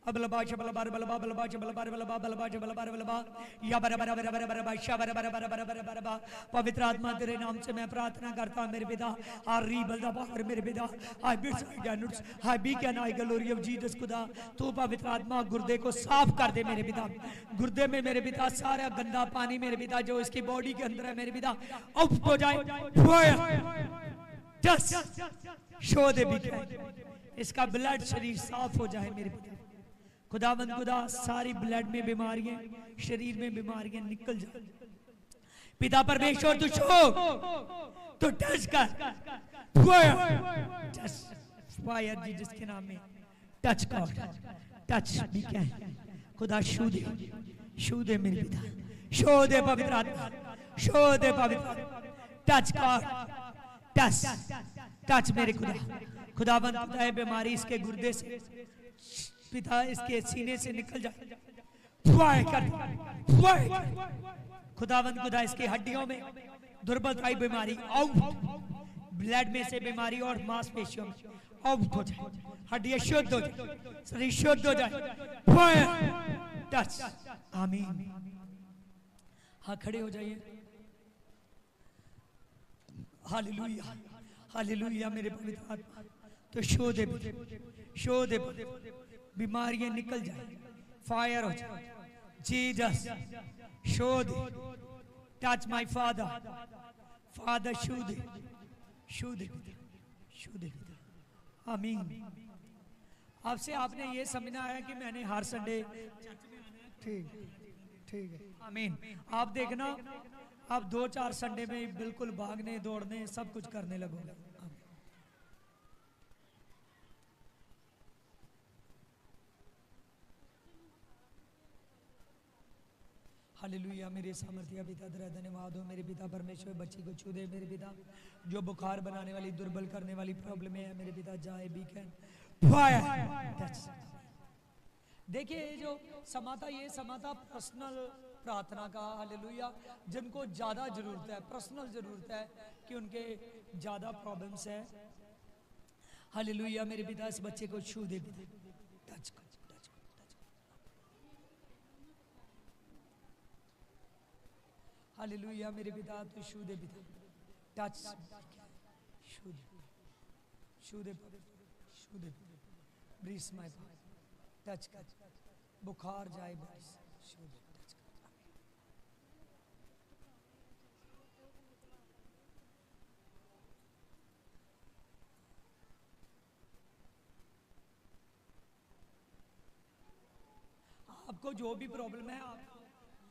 अब लबा शबला बर बलबा बलबा शबला बर बलबा बलबा शबला बर बलबा या बर बर बर बर बर बादशाह बर बर बर बर बर बर बर। पवित्र आत्मा तेरे नाम से मैं प्रार्थना करता हूं मेरे पिता। आरी बलदा बाहर मेरे पिता। आई बिट्स गैनुट्स I beacon I glory of Jesus खुदा तू पवित्र आत्मा गुर्दे को साफ कर दे मेरे पिता। गुर्दे में मेरे पिता सारा गंदा पानी मेरे पिता जो इसकी बॉडी के अंदर है मेरे पिता आउट हो जाए। जस्ट शो दे बी इसका ब्लड शरीर साफ हो जाए मेरे पिता। खुदावंद खुदा सारी ब्लड में बीमारियां शरीर में बीमारियां निकल जाए पिता परमेश्वर। तू छो तो टच कर फायर जीसस के नाम में टच कर टच भी क्या खुदा छू दे मेरे पिता। छू दे पवित्र आत्मा छू दे पवित्र टच कर टच टच मेरे खुदा। खुदावंद खुदा है बीमारी इसके गुर्दे से पिता इसके सीने से निकल जाए खुदावंद खुदा इसकी हड्डियों में दुर्बलता बीमारी आउट। ब्लड में से बीमारी और मांसपेशियों में आउट हो जाए। हड्डियां शुद्ध हो जाए, शरीर शुद्ध हो जाए। टच आमीन। हाँ खड़े हो जाइए। हालेलुया हालेलुया मेरे पवित्र आत्मा। तो शो दे बीमारियां निकल जाए, फायर हो जाए। जीसस शो दे टच माय फादर फादर शो दे आमीन। आपसे आपने ये समझना है कि मैंने हर संडे ठीक ठीक है आमीन। आप देखना आप 2-4 संडे में बिल्कुल भागने दौड़ने सब कुछ करने लगोगे। हालेलुया मेरे सामर्थ्य पिता तेरा धन्यवाद हो मेरे पिता परमेश्वर। बच्ची को छू दे मेरे पिता। जो बुखार बनाने वाली दुर्बल करने वाली प्रॉब्लम है मेरे पिता जाए बी कैन देखिए ये जो समा था ये समा था पर्सनल प्रार्थना का। हालेलुया जिनको ज्यादा जरूरत है पर्सनल जरूरत है कि उनके ज्यादा प्रॉब्लम्स है। हालेलुया मेरे पिता इस बच्चे को छू दे टच कर हालेलुया मेरे पिता तू छू दे पिता टच छू दे ब्रीस माय टच कर बुखार जाए ब्रीस छू दे टच कर। आपको जो भी प्रॉब्लम है आप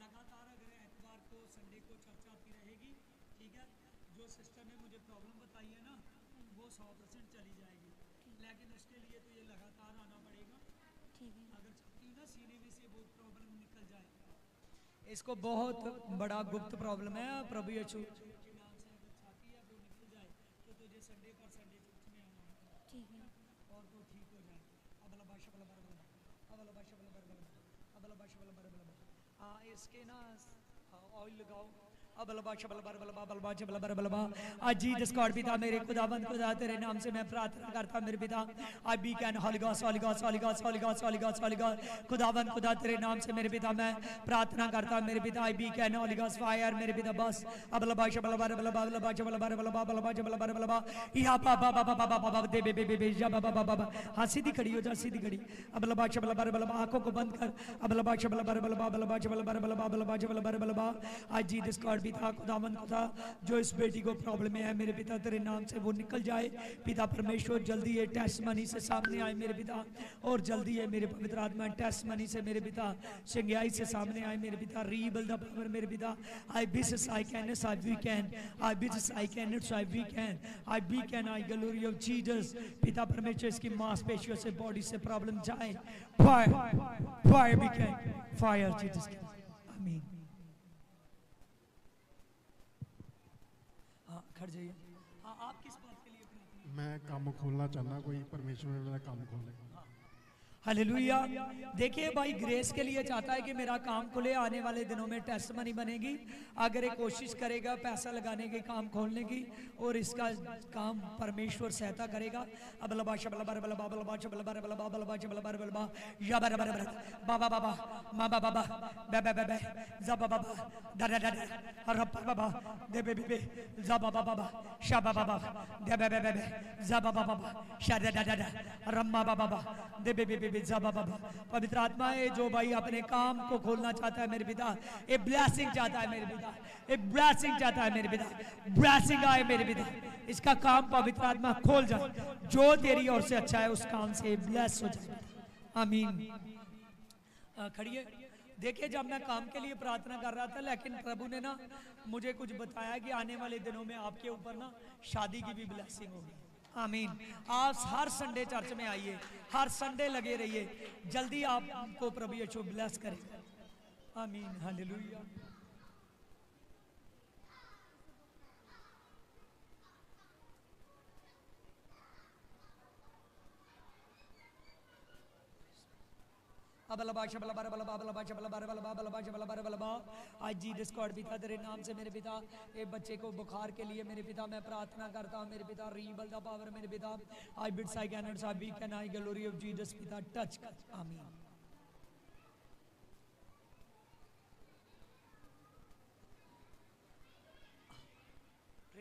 लगातार अगर एतवार को संडे को चर्चा आती रहेगी ठीक है। जो सिस्टर ने मुझे प्रॉब्लम बताई है ना वो 100% चली जाएगी, लेकिन उसके लिए तो ये लगातार आना पड़ेगा। ठीक है अगर चाहती ना सीने में से वो प्रॉब्लम निकल जाए। इसको बहुत बड़ा गुप्त प्रॉब्लम है प्रभु यीशु के नाम से अगर चाहती है वो निकल जाए तो तुझे संडे पर संडे चर्च में आना है ठीक है और तो ठीक हो जाए। अबला बाशा बला बर बला अबला बाशा बला बर बला अबला बाशा बला बर बला। हाँ इसके ना ऑयल लगाओ आज जीसस गॉड पिता मेरे खुदावंद खुदा तेरे नाम से मैं प्रार्थना करता मेरे पिता I beacon holy ghost holy ghost holy ghost holy ghost holy ghost holy ghost खुदावंद खुदा तेरे नाम से मेरे पिता मैं प्रार्थना करता मेरे पिता I beacon holy ghost fire मेरे पिता बस हाँ सीधी खड़ी हो जा सीधी खड़ी आंखों को बंद कर आज जीसस गॉड पिता खुदावंद खुदा जो इस बेटी को प्रॉब्लम है मेरे पिता तेरे नाम से वो निकल जाए पिता परमेश्वर जल्दी ये टेस्ट मनी से सामने आए मेरे पिता और जल्दी है मेरे पवित्र आत्मा टेस्ट मनी से मेरे पिता सिंगाई से सामने आए मेरे पिता रीबल द पावर मेरे पिता आई बिस I can I we can I बिस I can it's I we can I beacon I glory of Jesus पिता परमेश्वर इसकी मांसपेशियों से बॉडी से प्रॉब्लम जाए fire fire B can fire Jesus आमीन खड़ जाइए हाँ आप किस बात के लिए मैं काम खोलना चाहना कोई परमेश्वर मेरा काम खोले हालेलुया देखिए भाई ग्रेस के लिए चाहता है कि मेरा काम खुले आने वाले दिनों में टेस्ट मनी बनेगी अगर ये कोशिश करेगा पैसा लगाने के काम खोलने की और इसका काम परमेश्वर सहायता करेगा अब लबा शबला बर बला बाबा लबा शबला बर बला बाबा लबा शबला बर बला या बर बर बर बाबा बाबा मामा बाबा बे बे बे जबा बाबा दादा दादा रब बाबा दे बे बे जबा बाबा शाबा बाबा दे बे बे बे जबा बाबा शादा दादा रम्मा बाबा दे बे बे पवित्र आत्मा है जो भाई अपने काम को खोलना चाहता है मेरे पिता ए ब्लेसिंग चाहता है मेरे पिता ए ब्लेसिंग चाहता है मेरे पिता ब्लेसिंग आए मेरे पिता इसका काम पवित्र आत्मा खोल जाए जो तेरी ओर से अच्छा है उस काम से ब्लेस हो जाए आमीन खड़िए देखिए जब मैं काम के लिए प्रार्थना कर रहा था लेकिन प्रभु ने ना मुझे कुछ बताया कि आने वाले दिनों में आपके ऊपर ना शादी की भी ब्लेसिंग होगी आमीन आप हर संडे चर्च में आइए हर संडे लगे रहिए जल्दी आपको प्रभु यीशु ब्लेस करेगा आमीन हालेलुया आज जीसस गॉड पिता तेरे नाम से मेरे पिता ये बच्चे को बुखार के लिए मेरे पिता मैं प्रार्थना करता हूँ मेरे पिता रीबल द पावर मेरे पिता आई बिट्स I can not we can I glory of Jesus पिता टच कर आमीन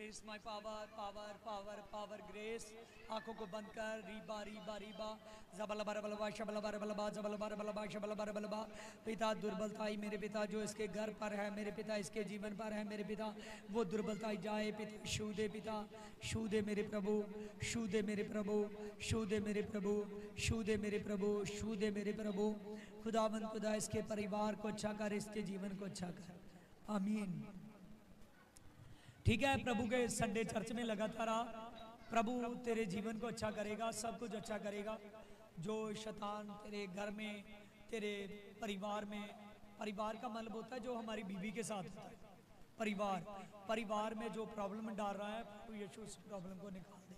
Praise my power, power, power, power, grace. आंखों को बंद कर रीबा रीबा रीबा जबल बर बलबा शबल बर बलबा जबल बर बलबा शबल बर बलबा पिता दुर्बलताई मेरे पिता जो इसके घर पर है मेरे पिता इसके जीवन पर है मेरे पिता वो दुर्बलताई जाए पिता छू दे पिता छू दे मेरे प्रभु छू दे मेरे प्रभु छू दे मेरे प्रभु छू दे मेरे प्रभु छू दे मेरे प्रभु खुदावंद खुदा इसके परिवार को अच्छा कर इसके जीवन को अच्छा कर आमीन ठीक है प्रभु के संडे चर्च में लगातार आ प्रभु तेरे जीवन को अच्छा करेगा सब कुछ अच्छा करेगा जो शैतान तेरे घर में तेरे परिवार में परिवार का मतलब होता है जो हमारी बीवी के साथ होता है परिवार में जो प्रॉब्लम डाल रहा है प्रभु यीशु उस प्रॉब्लम को निकाल दे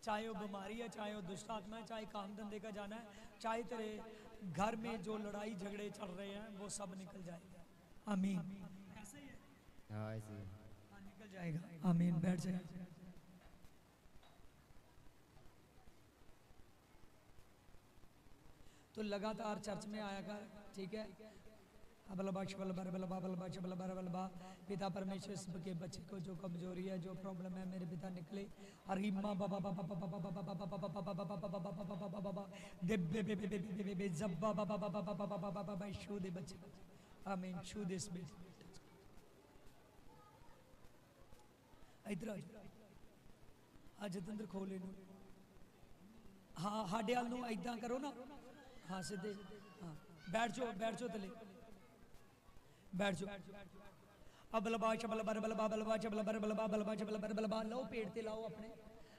चाहे वो बीमारी है चाहे वो दुष्ट आत्मा है चाहे काम धंधे का जाना है चाहे तेरे घर में जो लड़ाई झगड़े चल रहे हैं वो सब निकल जाएगा आमीन ऐसे ही है निकल जाएगा आमीन बैठ जाए तो लगातार चर्च में आया कर ठीक है पिता परमेश्वर के बच्चे को जो कमजोरी है जो प्रॉब्लम है मेरे पिता निकले बच्चे आमीन छू दे इधर आ जतंद्र खोले हाँ हाडे वाल नूं इदां करो ना हाँ सीधे हाँ बैठ जाओ तले बैठ जाओ अब लबा शबल बर बलबा बलबा शबल बर बलबा बलबा शबल बर बलबा लो पेड़ ते लाओ अपने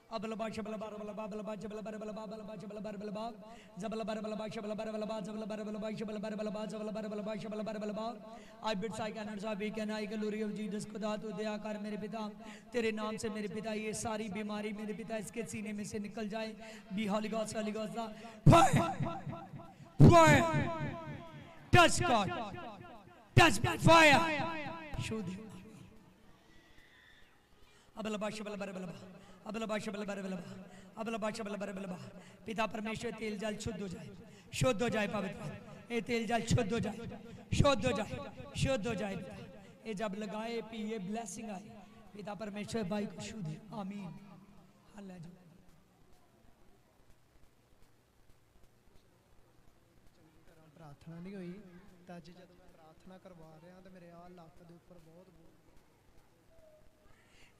अब लबा शबल बर बलबा बलबा शबल बर बलबा बलबा शबल बर बलबा जबल बर बलबा शबल बर बलबा जबल बर बलबा शबल बर बलबा जबल बर बलबा शबल बर बलबा आई बिट्स I can not we can I glory of Jesus खुदा तू दया कर मेरे पिता तेरे नाम से मेरे पिता ये सारी बीमारी मेरे पिता इसके सीने में से निकल जाए be holy God fire touch God touch by fire शो दे पिता परमेश्वर तेल जल शुद्ध हो जाए, शुद्ध हो जाए पवित्र, ये तेल जल शुद्ध हो जाए, शुद्ध हो जाए, शुद्ध हो जाए। ये जब लगाए पिए ब्लेसिंग आए, पिता परमेश्वर भाई को शुद्ध, आमीन। हालेलुया। प्रार्थना नहीं हुई तो अज जब मैं प्रार्थना करवा रहा तो मेरे आ लक के ऊपर बहुत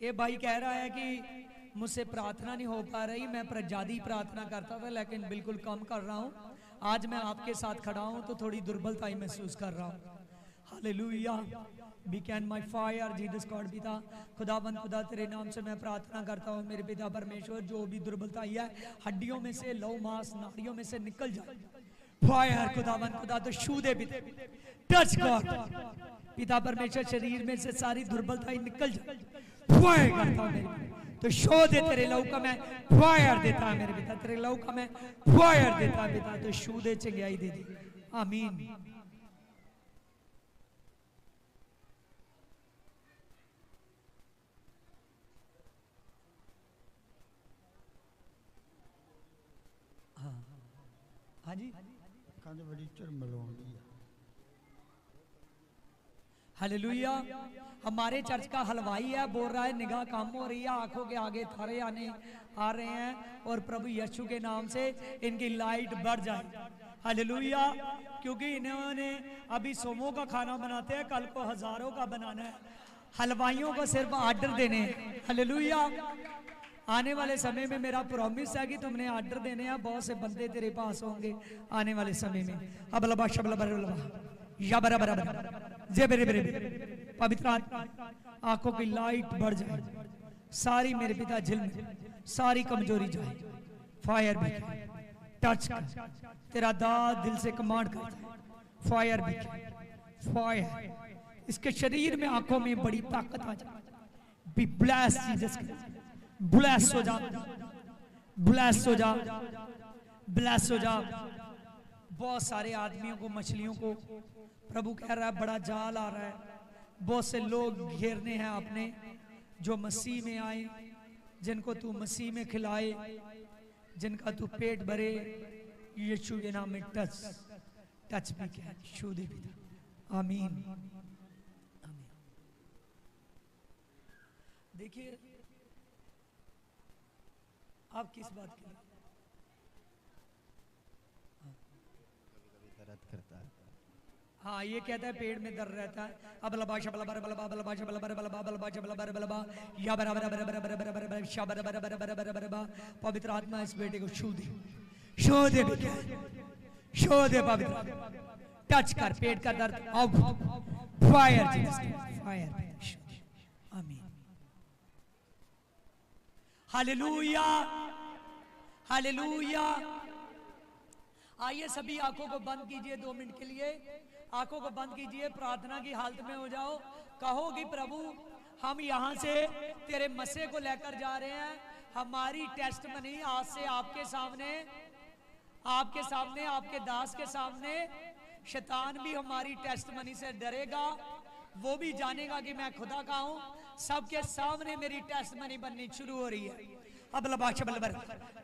ये भाई कह रहा है कि मुझसे प्रार्थना नहीं हो पा रही, मैं प्रजादी प्रार्थना करता था लेकिन बिल्कुल कम कर रहा हूँ। आज मैं आपके साथ खड़ा हूँ तो थोड़ी दुर्बलता ही महसूस कर रहा हूँ। Hallelujah. Be can my fire Jesus God. पिता खुदाबंद खुदा तेरे नाम से मैं प्रार्थना करता हूँ मेरे पिता परमेश्वर, जो भी दुर्बलता आई है हड्डियों में से, लहू मांस नाड़ियों में से निकल जाए। फायर खुदाबंद खुदा तो छू दे पिता, टच गॉड। पिता परमेश्वर शरीर में से सारी दुर्बलता ही निकल जाए। फायर करता हूँ मेरे तो शो दे तेरे लहू का मैं फायर देता है मेरे पिता, तेरे लहू का मैं फायर देता है पिता, तो छू दे चंगाई दे दे। आमीन। हाँ जी, कंध बड़ी झुरमलाउंदी है। हालेलुया। हमारे चर्च का हलवाई है, बोल रहा है निगाह कम हो रही है, आंखों के आगे थारे आ रहे हैं और प्रभु यीशु के नाम से इनकी लाइट बढ़ जाए। हालेलुया। क्योंकि इन्होंने अभी सोमों का खाना बनाते हैं, कल को हजारों का बनाना है। हलवाइयों को सिर्फ ऑर्डर देने हैं। हालेलुया। आने वाले समय में मेरा प्रॉमिस है कि तुमने ऑर्डर देने हैं, बहुत से बंदे तेरे पास होंगे आने वाले समय में। अब लबा शबला बरबला या बराबर पवित्र आंखों की लाइट बढ़ जाए, सारी मेरे पिता झिल सारी कमजोरी जाए। फायर भी टच कर, तेरा दाद दिल से कमांड कर। फायर भी फायर, इसके शरीर में आंखों में बड़ी ताकत आ जाए। बी ब्लेस जीसस, ब्लेस हो जा, ब्लेस हो जा, ब्लेस हो जा। बहुत सारे आदमियों को, मछलियों को प्रभु कह रहा है बड़ा जाल आ रहा है, बहुत से लोग घेरने हैं अपने, जो मसीह में आए, जिनको तू मसीह में खिलाए, जिनका तू पेट भरे। यीशु के नाम में टच टच भी क्या छू दे पिता। आमीन। देखिए आप किस बात के लिए दर्द करता है? हाँ, ये कहता है पेट में दर्द रहता है। अब लबा शबला बर बलबा बलबा शबला बर बलबा बलबा शबला बर बलबा या बराबर बराबर बराबर बराबर शबर बराबर बराबर बराबर। पवित्र आत्मा इस बेटे को छू दे, छू दे, छू दे पवित्र, टच कर पेट का दर्द आउट। Fire Jesus, fire. आमीन। Hallelujah, hallelujah. आइए सभी आंखों को बंद कीजिए 2 मिनट के लिए, आंखों को बंद कीजिए, प्रार्थना की हालत में हो जाओ। कहो कि प्रभु हम यहाँ से तेरे मसीह को लेकर जा रहे हैं। हमारी टेस्टमनी आज से आपके सामने, आपके सामने, आपके दास के सामने। शैतान भी हमारी टेस्टमनी से डरेगा, वो भी जानेगा कि मैं खुदा का हूँ। सबके सामने मेरी टेस्टमनी बननी शुरू हो रही है। अब लबाश बलबर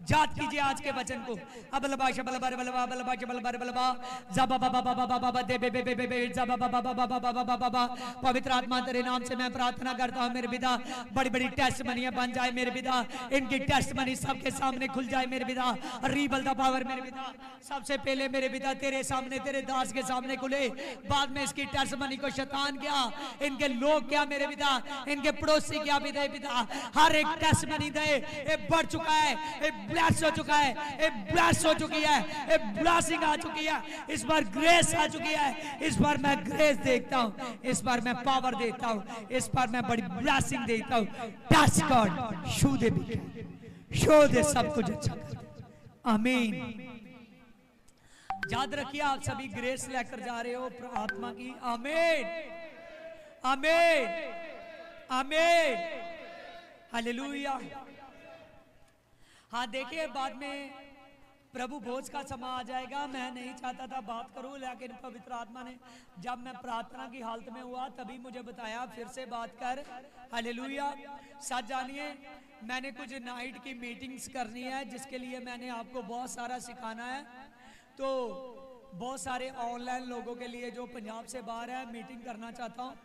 जात कीजिए आज के वचन को। अब लबाश बलबर बलबा बलबाश बलबर बलबा जबा बाबा बाबा बाबा दे बे बे बे बे बे जबा बाबा बाबा बाबा बाबा बाबा। पवित्र आत्मा तेरे नाम से मैं प्रार्थना करता हूँ मेरे पिता, बड़ी बड़ी टेस्टमनी बन जाए मेरे पिता, इनकी टेस्टमनी सबके सामने खुल जाए मेरे पिता। रीबल द पावर मेरे पिता, सबसे पहले मेरे पिता तेरे सामने, तेरे दास के सामने खुले, बाद में इसकी टेस्टमनी को शैतान क्या, इनके लोग क्या मेरे पिता, इनके पड़ोसी क्या भी दे पिता, हर एक टेस्टमनी दे। बढ़ चुका है, ये ब्लेस हो चुका है, ये ब्लेस हो चुकी है, ये ब्लेसिंग आ चुकी है, इस बार ग्रेस आ चुकी है। इस बार मैं ग्रेस देखता हूँ, इस बार मैं पावर देखता हूँ, इस बार मैं बड़ी ब्लेसिंग देखता हूँ। टच गॉड, छू दे भी, छू दे, सब कुछ अच्छा कर। आमीन। याद रखिए आप सभी ग्रेस लेकर जा रहे हो आत्मा की। आमीन, आमीन, आमीन। हालेलुया। हाँ देखिए, बाद में प्रभु भोज का समय आ जाएगा। मैं नहीं चाहता था बात करूं, लेकिन पवित्र आत्मा ने जब मैं प्रार्थना की हालत में हुआ तभी मुझे बताया फिर से बात कर। हालेलुया। सच जानिए, मैंने कुछ नाइट की मीटिंग्स करनी है जिसके लिए मैंने आपको बहुत सारा सिखाना है। तो बहुत सारे ऑनलाइन लोगों के लिए जो पंजाब से बाहर है मीटिंग करना चाहता हूँ।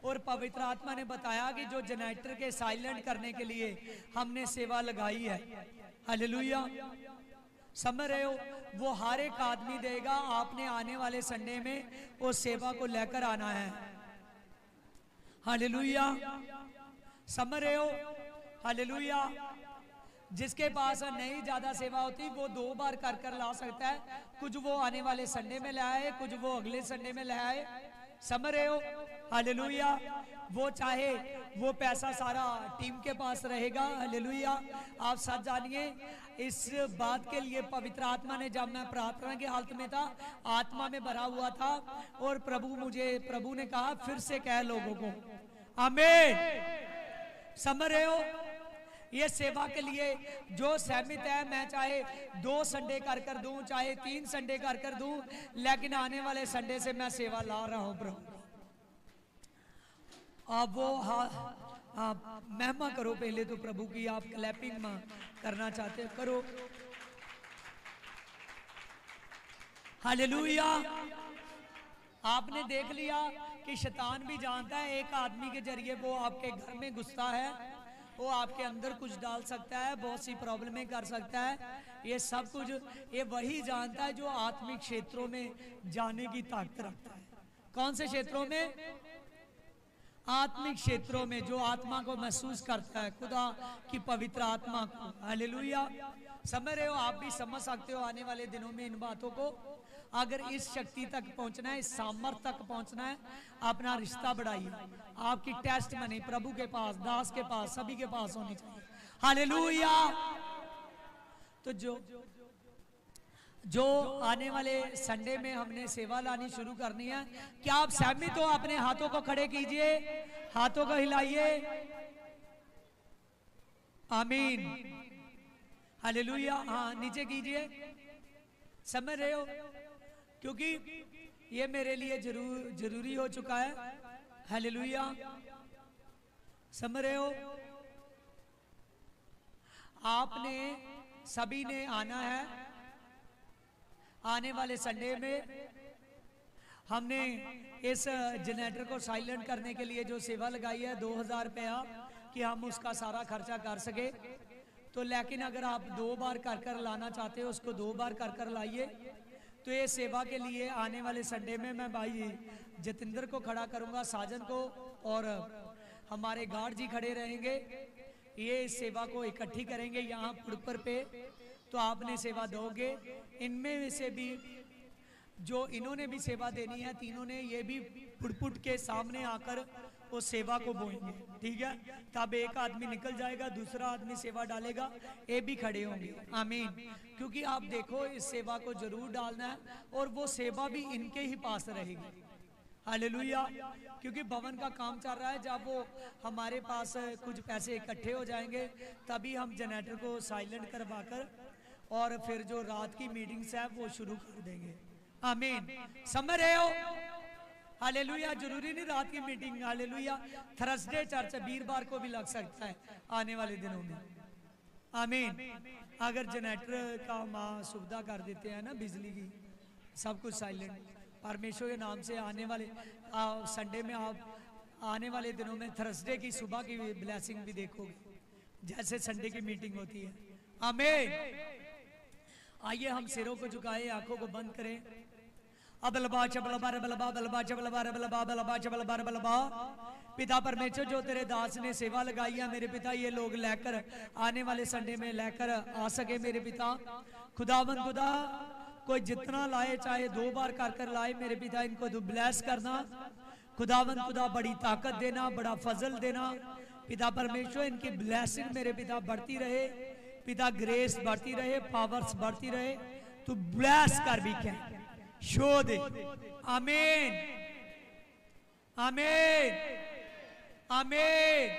और पवित्र आत्मा ने बताया कि जो जनरेटर के साइलेंट करने के लिए हमने सेवा लगाई है, हालेलुया, समझ रहे हो, वो हर एक आदमी देगा। आपने आने वाले संडे में उस सेवा को लेकर आना है। हालेलुया, समझ रहे हो, हालेलुया। जिसके पास नहीं ज्यादा सेवा होती वो 2 बार कर कर ला सकता है। कुछ वो आने वाले संडे में ले आए, कुछ वो अगले संडे में ले आए, समझ रहे हो, हालेलुया। वो चाहे वो पैसा सारा टीम के पास रहेगा, हालेलुया। आप सच जानिए, इस बात के लिए पवित्र आत्मा ने, जब मैं प्रार्थना की हालत में था, आत्मा में भरा हुआ था, और प्रभु ने कहा फिर से कह लोगों को, आमीन। समझ रहे हो, ये सेवा के लिए जो सहमत है, मैं चाहे 2 संडे कर दूं, चाहे 3 संडे कर दूं, लेकिन आने वाले संडे से मैं सेवा ला रहा हूं प्रभु। आप वो आप महिमा करो पहले तो प्रभु की। आप क्लैपिंग करना चाहते हो, करो, हालेलुया। आपने देख लिया कि शैतान भी जानता है एक आदमी के जरिए वो आपके घर में घुसता है, वो आपके अंदर कुछ डाल सकता है, बहुत सी प्रॉब्लमें कर सकता है। ये सब कुछ ये वही जानता है जो आत्मिक क्षेत्रों में जाने की ताकत रखता है। कौन से क्षेत्रों में? आत्मिक क्षेत्रों में, जो आत्मा को महसूस करता है, खुदा की पवित्र आत्मा को, हालेलुया। समझ रहे हो, आप भी समझ सकते हो आने वाले दिनों में इन बातों को। अगर इस शक्ति तक पहुंचना है, इस सामर्थ तक पहुंचना है, अपना रिश्ता बढ़ाइए। आपकी टेस्ट मनी प्रभु के पास, दास के पास, सभी के पास होनी चाहिए, हालेलुया। तो जो आने वाले संडे में हमने सेवा लानी शुरू करनी है, क्या आप सहमत हो? अपने हाथों को खड़े कीजिए, हाथों को हिलाइए, आमीन, हालेलुया। हाँ, नीचे कीजिए। समझ रहे हो, क्योंकि ये मेरे लिए जरूरी हो चुका है, हालेलुया। समझ रहे हो, आपने सभी ने आना है। आने वाले संडे में हमने इस जनरेटर को साइलेंट करने के लिए जो सेवा लगाई है 2000 रुपया, कि हम उसका सारा खर्चा कर सके। तो लेकिन अगर आप 2 बार कर लाना चाहते हो, उसको 2 बार कर लाइए। तो ये सेवा के लिए आने वाले संडे में मैं भाई जतिंदर को खड़ा करूंगा, साजन को, और हमारे गार्ड जी खड़े रहेंगे। ये इस सेवा को इकट्ठी करेंगे यहाँ पुड़पर पे। तो आपने सेवा दोगे। इनमें से भी जो इन्होंने भी सेवा देनी है, तीनों ने, ये भी पुट के सामने आकर वो सेवा को बोएंगे, ठीक है। तब एक आदमी निकल जाएगा, दूसरा आदमी सेवा डालेगा, ये भी खड़े होंगे, आमीन। क्योंकि आप देखो, इस सेवा को जरूर डालना है, और वो सेवा भी इनके ही पास रहेगी, हालेलुया। क्योंकि भवन का काम चल रहा है। जब वो हमारे पास कुछ पैसे इकट्ठे हो जाएंगे, तभी हम जनरेटर को साइलेंट करवाकर और फिर जो रात की मीटिंग्स है वो शुरू कर देंगे, आमीन। समझ रहे हो, हालेलुया। जरूरी नहीं रात की मीटिंग, हालेलुया। थर्सडे चर्च वीरवार को भी लग सकता है आने वाले दिनों में, आमीन। अगर जनरेटर का माँ सुविधा कर देते हैं ना, बिजली की, सब कुछ साइलेंट, परमेश्वर के नाम से आने वाले संडे में आप आने वाले दिनों में थर्सडे की सुबह की ब्लेसिंग भी देखोगे, जैसे संडे की मीटिंग होती है, आमीन। आइए हम सिरों को झुकाए, आंखों को बंद करें। अबलबा चबलबा रबलबा बलबा चबलबा रबलबा बलबा चबलबा रबलबा। पिता परमेश्वर, जो तेरे दास ने सेवा लगाई है मेरे पिता, ये लोग लेकर आने वाले संडे में लेकर आ सके मेरे पिता। खुदावन खुदा, कोई जितना लाए, चाहे 2 बार कर लाए मेरे पिता, इनको तू ब्लेस करना। खुदावन खुदा, बड़ी ताकत देना, बड़ा फजल देना पिता परमेश्वर। इनकी ब्लेसिंग मेरे पिता बढ़ती रहे पिता, ग्रेस बढ़ती रहे, पावर्स बढ़ती रहे। तू ब्लेस कर भी क्या शो दे, आमीन, आमीन, आमीन,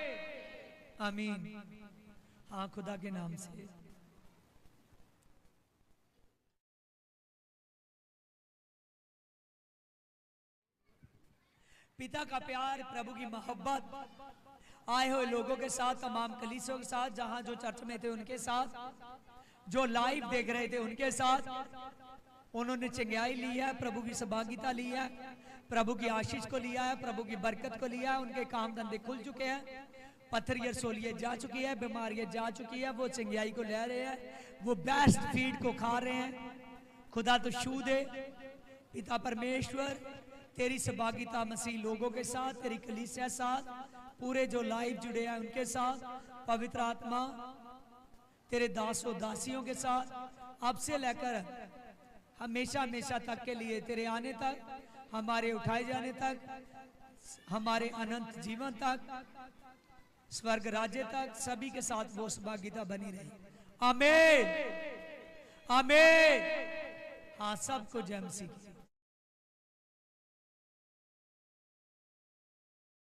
आमीन। हाँ, खुदा के नाम से। पिता का प्यार, प्रभु की मोहब्बत आए हुए लोगों के साथ, तमाम कलीसियों के साथ, जहां जो चर्च में थे उनके साथ, जो लाइव देख रहे थे उनके साथ, उन्होंने चंगाई ली है, प्रभु की सहभागिता ली है, प्रभु की आशीष को लिया है, प्रभु की बरकत को लिया है। उनके काम धंधे खुल चुके हैं, पत्थरियां सोलियां जा चुकी है, बीमारियां जा चुकी है, वो चंगाई को ले रहे हैं, वो बेस्ट फीड को खा रहे हैं। खुदा तो शू दे पिता परमेश्वर, तेरी सहभागिता मसीह लोगों के साथ, तेरी कलीसिया साथ, पूरे जो लाइव जुड़े हैं उनके साथ, पवित्र आत्मा तेरे दासों दासियों के साथ, अब से लेकर हमेशा हमेशा तक के लिए, तेरे आने तक, हमारे उठाए जाने तक, हमारे अनंत जीवन तक, स्वर्ग राज्य तक, सभी के साथ वो सहभागिता बनी रही। आमीन आमीन। हाँ, सबको जय मसीह की।